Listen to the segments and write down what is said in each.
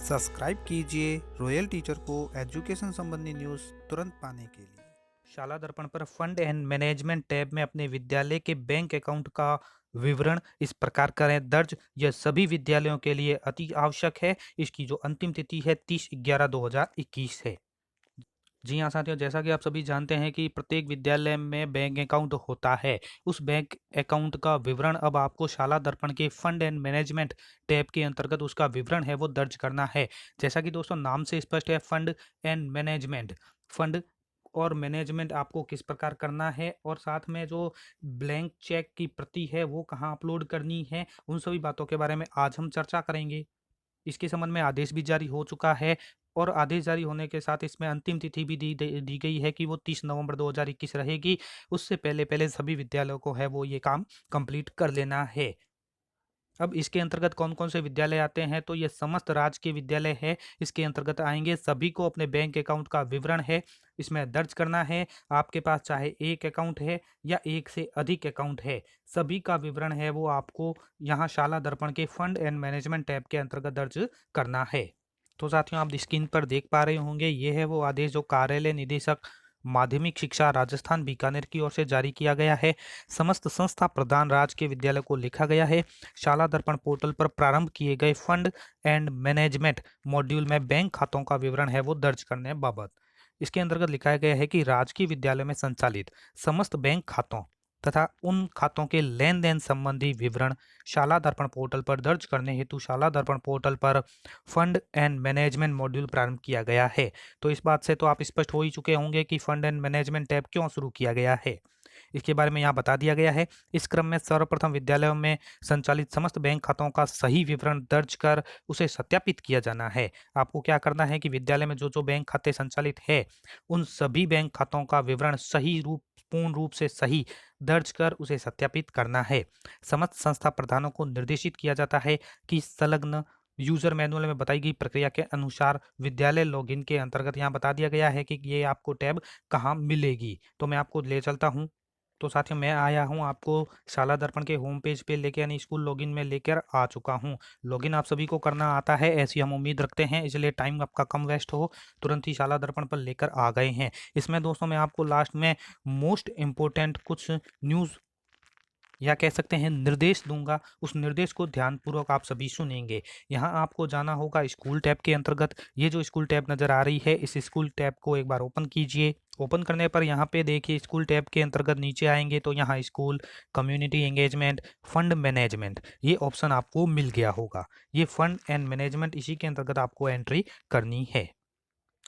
Subscribe कीजिए royal teacher को education संबंधी न्यूज़ तुरंत पाने के लिए। शाला दर्पण पर फंड एंड मैनेजमेंट टैब में अपने विद्यालय के बैंक अकाउंट का विवरण इस प्रकार करें दर्ज। यह सभी विद्यालयों के लिए अति आवश्यक है। इसकी जो अंतिम तिथि है 30/11/2021 है। जी हाँ साथियों, जैसा कि आप सभी जानते हैं कि प्रत्येक विद्यालय में बैंक अकाउंट होता है। उस बैंक अकाउंट का विवरण अब आपको शाला दर्पण के फंड एंड मैनेजमेंट टैब के अंतर्गत उसका विवरण है वो दर्ज करना है। जैसा कि दोस्तों नाम से स्पष्ट है, फंड एंड मैनेजमेंट। फंड और मैनेजमेंट आपको किस प्रकार करना है और साथ में जो ब्लैंक चेक की प्रति है वो कहाँ अपलोड करनी है, उन सभी बातों के बारे में आज हम चर्चा करेंगे। इसके संबंध में आदेश भी जारी हो चुका है और आदेश जारी होने के साथ इसमें अंतिम तिथि भी दी गई है कि वो 30 नवंबर 2021 रहेगी। उससे पहले सभी विद्यालयों को है वो ये काम कंप्लीट कर लेना है। अब इसके अंतर्गत कौन-कौन से विद्यालय आते हैं, तो ये समस्त राज्य के विद्यालय है इसके अंतर्गत आएँगे। सभी को अपने बैंक अकाउंट का विवरण है इसमें दर्ज करना है। आपके पास चाहे एक अकाउंट है या एक से अधिक अकाउंट है, सभी का विवरण है वो आपको यहाँ शाला दर्पण के फंड एंड मैनेजमेंट टैब के अंतर्गत दर्ज करना है। तो साथियों आप स्क्रीन पर देख पा रहे होंगे, ये है वो आदेश जो कार्यालय निदेशक माध्यमिक शिक्षा राजस्थान बीकानेर की ओर से जारी किया गया है। समस्त संस्था प्रधान राज्य के विद्यालय को लिखा गया है। शाला दर्पण पोर्टल पर प्रारंभ किए गए फंड एंड मैनेजमेंट मॉड्यूल में बैंक खातों का विवरण है वो दर्ज करने बाबत इसके अंतर्गत लिखा गया है कि राजकीय विद्यालय में संचालित समस्त बैंक खातों तथा उन खातों के लेन देन संबंधी विवरण शाला दर्पण पोर्टल पर दर्ज करने हेतु शाला दर्पण पोर्टल पर फंड एंड मैनेजमेंट मॉड्यूल प्रारंभ किया गया है। तो इस बात से तो आप स्पष्ट हो ही चुके होंगे कि फंड एंड मैनेजमेंट टैब क्यों शुरू किया गया है। इसके बारे में यहाँ बता दिया गया है। इस क्रम में सर्वप्रथम विद्यालयों में संचालित समस्त बैंक खातों का सही विवरण दर्ज कर उसे सत्यापित किया जाना है। आपको क्या करना है कि विद्यालय में जो बैंक खाते संचालित है उन सभी बैंक खातों का विवरण पूर्ण रूप से सही दर्ज कर उसे सत्यापित करना है। समस्त संस्था प्रधानों को निर्देशित किया जाता है कि संलग्न यूजर मैनुअल में बताई गई प्रक्रिया के अनुसार विद्यालय लॉगिन के अंतर्गत यहाँ बता दिया गया है कि ये आपको टैब कहाँ मिलेगी। तो मैं आपको ले चलता हूँ। तो साथियों मैं आया हूँ आपको शाला दर्पण के होम पेज पे लेके यानी स्कूल लॉगिन में लेकर आ चुका हूँ। लॉगिन आप सभी को करना आता है ऐसी हम उम्मीद रखते हैं, इसलिए टाइम आपका कम वेस्ट हो, तुरंत ही शाला दर्पण पर लेकर आ गए हैं। इसमें दोस्तों मैं आपको लास्ट में मोस्ट इम्पोर्टेंट कुछ न्यूज़ या कह सकते हैं निर्देश दूंगा, उस निर्देश को ध्यानपूर्वक आप सभी सुनेंगे। यहाँ आपको जाना होगा स्कूल टैब के अंतर्गत। ये जो स्कूल टैब नज़र आ रही है इस स्कूल टैब को एक बार ओपन कीजिए। ओपन करने पर यहाँ पे देखिए स्कूल टैब के अंतर्गत नीचे आएंगे तो यहाँ school, community engagement, fund management ये ऑप्शन आपको मिल गया होगा। ये फंड एंड मैनेजमेंट इसी के अंतर्गत आपको एंट्री करनी है।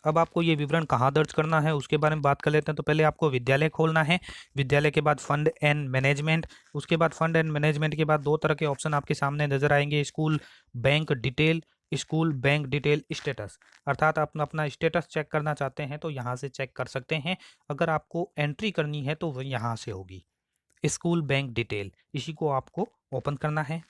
अब आपको ये विवरण कहाँ दर्ज करना है उसके बारे में बात कर लेते हैं। तो पहले आपको विद्यालय खोलना है, विद्यालय के बाद फंड एंड मैनेजमेंट, उसके बाद फंड एंड मैनेजमेंट के बाद दो तरह के ऑप्शन आपके सामने नजर आएंगे, school bank detail, school bank detail status. अर्थात आप अपना स्टेटस चेक करना चाहते हैं तो यहाँ से चेक कर सकते हैं। अगर आपको एंट्री करनी है तो वो यहाँ से होगी। स्कूल बैंक डिटेल इसी को आपको ओपन करना है।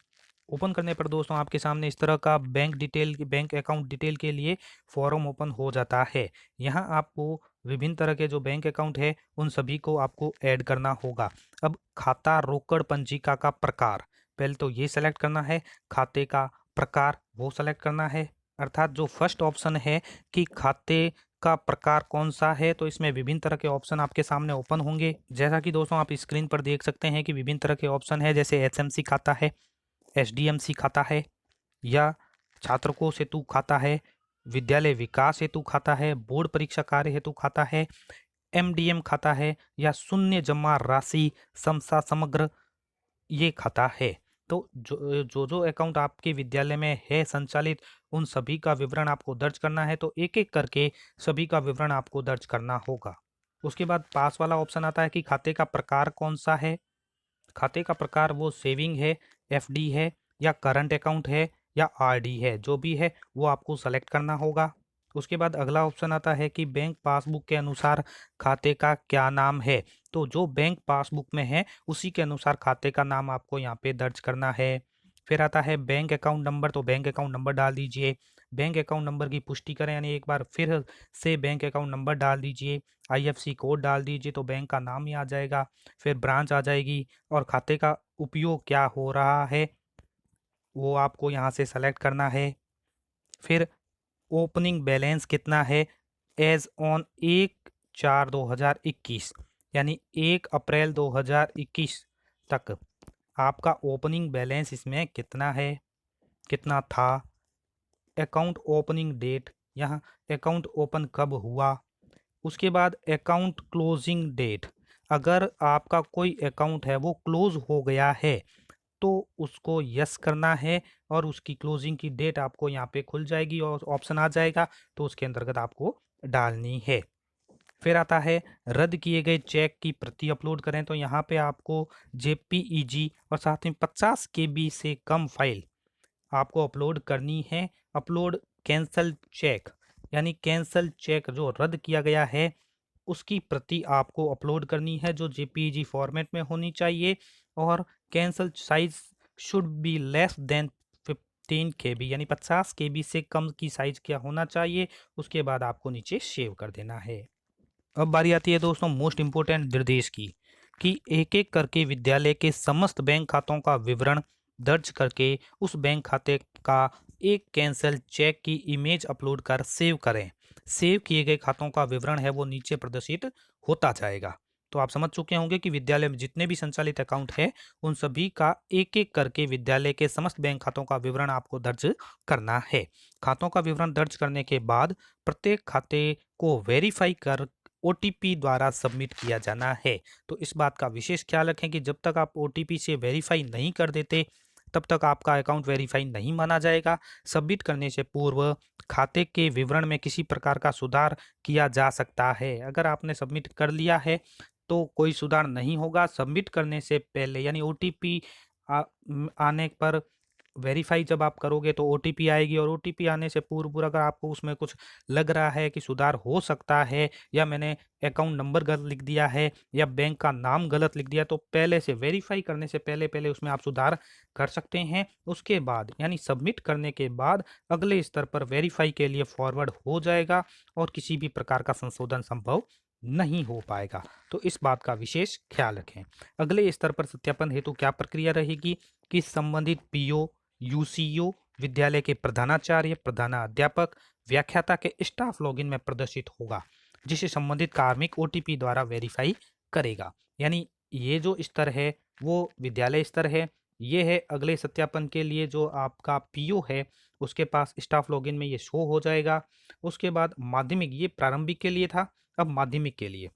ओपन करने पर दोस्तों आपके सामने इस तरह का बैंक अकाउंट डिटेल के लिए फॉर्म ओपन हो जाता है। यहाँ आपको विभिन्न तरह के जो बैंक अकाउंट है उन सभी को आपको ऐड करना होगा। अब खाता रोकड़ पंजिका का प्रकार, पहले तो ये सेलेक्ट करना है। खाते का प्रकार वो सेलेक्ट करना है। अर्थात जो फर्स्ट ऑप्शन है कि खाते का प्रकार कौन सा है, तो इसमें विभिन्न तरह के ऑप्शन आपके सामने ओपन होंगे। जैसा कि दोस्तों आप स्क्रीन पर देख सकते हैं कि विभिन्न तरह के ऑप्शन है, जैसे एचएमसी खाता है, एसडीएमसी खाता है या छात्र कोष हेतु खाता है, विद्यालय विकास हेतु खाता है, बोर्ड परीक्षा कार्य हेतु खाता है, एमडीएम खाता है या शून्य जमा राशि समसा समग्र ये खाता है। तो जो अकाउंट आपके विद्यालय में है संचालित उन सभी का विवरण आपको दर्ज करना है। तो एक एक करके सभी का विवरण आपको दर्ज करना होगा। उसके बाद पास वाला ऑप्शन आता है कि खाते का प्रकार कौन सा है। खाते का प्रकार वो सेविंग है, एफडी है या करंट अकाउंट है या आरडी है, जो भी है वो आपको सेलेक्ट करना होगा। उसके बाद अगला ऑप्शन आता है कि बैंक पासबुक के अनुसार खाते का क्या नाम है। तो जो बैंक पासबुक में है उसी के अनुसार खाते का नाम आपको यहाँ पे दर्ज करना है। फिर आता है बैंक अकाउंट नंबर, तो बैंक अकाउंट नंबर डाल दीजिए। बैंक अकाउंट नंबर की पुष्टि करें यानी एक बार फिर से बैंक अकाउंट नंबर डाल दीजिए। आईएफएससी कोड डाल दीजिए तो बैंक का नाम ही आ जाएगा। फिर ब्रांच आ जाएगी और खाते का उपयोग क्या हो रहा है वो आपको यहाँ से सेलेक्ट करना है। फिर ओपनिंग बैलेंस कितना है एज ऑन 1/4/2021 यानी 1 अप्रैल 2021 तक आपका ओपनिंग बैलेंस इसमें कितना है, कितना था। अकाउंट ओपनिंग डेट, यहाँ अकाउंट ओपन कब हुआ। उसके बाद अकाउंट क्लोजिंग डेट, अगर आपका कोई अकाउंट है वो क्लोज हो गया है तो उसको यस करना है और उसकी क्लोजिंग की डेट आपको यहाँ पे खुल जाएगी और ऑप्शन आ जाएगा तो उसके अंतर्गत आपको डालनी है। फिर आता है रद्द किए गए चेक की प्रति अपलोड करें, तो यहाँ पे आपको जेपीईजी और साथ में 50 केबी से कम फाइल आपको अपलोड करनी है। अपलोड कैंसल चेक, यानी कैंसल चेक जो रद्द किया गया है उसकी प्रति आपको अपलोड करनी है जो जेपीईजी फॉर्मेट में होनी चाहिए। और cancel size should be less than 15 केबी, यानी 50 केबी से कम की साइज क्या होना चाहिए। उसके बाद आपको नीचे सेव कर देना है। अब बारी आती है दोस्तों मोस्ट इम्पोर्टेंट निर्देश की, कि एक एक करके विद्यालय के समस्त बैंक खातों का विवरण दर्ज करके उस बैंक खाते का एक कैंसल चेक की इमेज अपलोड कर सेव करें। सेव किए गए खातों का विवरण है वो नीचे प्रदर्शित होता जाएगा। तो आप समझ चुके होंगे कि विद्यालय में जितने भी संचालित अकाउंट है उन सभी का एक एक करके विद्यालय के समस्त बैंक खातों का विवरण आपको दर्ज करना है। खातों का विवरण दर्ज करने के बाद प्रत्येक खाते को वेरीफाई कर ओटीपी द्वारा सबमिट किया जाना है। तो इस बात का विशेष ख्याल रखें कि जब तक आप ओटीपी से वेरीफाई नहीं कर देते तब तक आपका अकाउंट वेरीफाई नहीं माना जाएगा। सबमिट करने से पूर्व खाते के विवरण में किसी प्रकार का सुधार किया जा सकता है। अगर आपने सबमिट कर लिया है तो कोई सुधार नहीं होगा। सबमिट करने से पहले यानी ओटीपी आने पर वेरीफाई जब आप करोगे तो ओटीपी आएगी और ओटीपी आने से पूर्व अगर आपको उसमें कुछ लग रहा है कि सुधार हो सकता है या मैंने अकाउंट नंबर गलत लिख दिया है या बैंक का नाम गलत लिख दिया तो पहले से वेरीफाई करने से पहले उसमें आप सुधार कर सकते हैं। उसके बाद यानी सबमिट करने के बाद अगले स्तर पर वेरीफाई के लिए फॉरवर्ड हो जाएगा और किसी भी प्रकार का संशोधन संभव नहीं हो पाएगा। तो इस बात का विशेष ख्याल रखें। अगले स्तर पर सत्यापन हेतु क्या प्रक्रिया रहेगी कि संबंधित पीओ यूसीओ विद्यालय के प्रधानाचार्य प्रधानाध्यापक व्याख्याता के स्टाफ लॉगिन में प्रदर्शित होगा जिसे संबंधित कार्मिक ओटीपी द्वारा वेरीफाई करेगा। यानी ये जो स्तर है वो विद्यालय स्तर है। ये है अगले सत्यापन के लिए जो आपका पीओ है उसके पास स्टाफ लॉगिन में ये शो हो जाएगा। उसके बाद माध्यमिक, ये प्रारंभिक के लिए था, अब माध्यमिक के लिए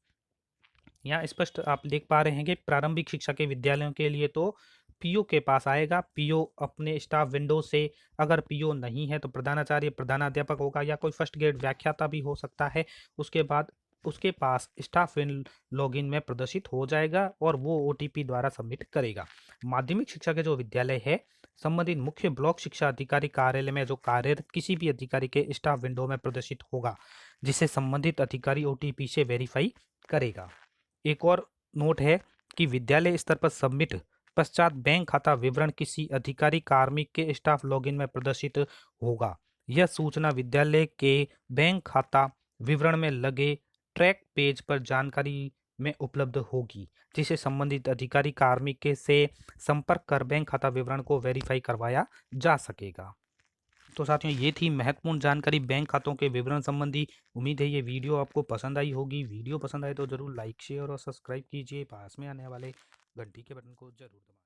यहाँ स्पष्ट आप देख पा रहे हैं कि प्रारंभिक शिक्षा के विद्यालयों के लिए तो पीओ के पास आएगा। पीओ अपने स्टाफ विंडो से, अगर पीओ नहीं है तो प्रधानाचार्य प्रधानाध्यापक होगा या कोई फर्स्ट ग्रेड व्याख्याता भी हो सकता है। उसके बाद उसके पास स्टाफ लॉगिन में प्रदर्शित हो जाएगा और वो ओटीपी द्वारा सबमिट करेगा। माध्यमिक शिक्षा के जो विद्यालय है संबंधित मुख्य ब्लॉक शिक्षा अधिकारी कार्यालय में जो कार्यरत किसी भी अधिकारी के स्टाफ विंडो में प्रदर्शित होगा जिसे संबंधित अधिकारी ओटीपी से वेरीफाई करेगा। एक और नोट है कि विद्यालय स्तर पर सबमिट पश्चात बैंक खाता विवरण किसी अधिकारी कार्मिक के स्टाफ लॉगिन में प्रदर्शित होगा। यह सूचना विद्यालय के बैंक खाता विवरण में लगे ट्रैक पेज पर जानकारी में उपलब्ध होगी जिसे संबंधित अधिकारी कार्मिक के से संपर्क कर बैंक खाता विवरण को वेरीफाई करवाया जा सकेगा। तो साथियों ये थी महत्वपूर्ण जानकारी बैंक खातों के विवरण संबंधी। उम्मीद है ये वीडियो आपको पसंद आई होगी। वीडियो पसंद आए तो जरूर लाइक शेयर और सब्सक्राइब कीजिए। पास में आने वाले घंटी के बटन को जरूर दबाएं।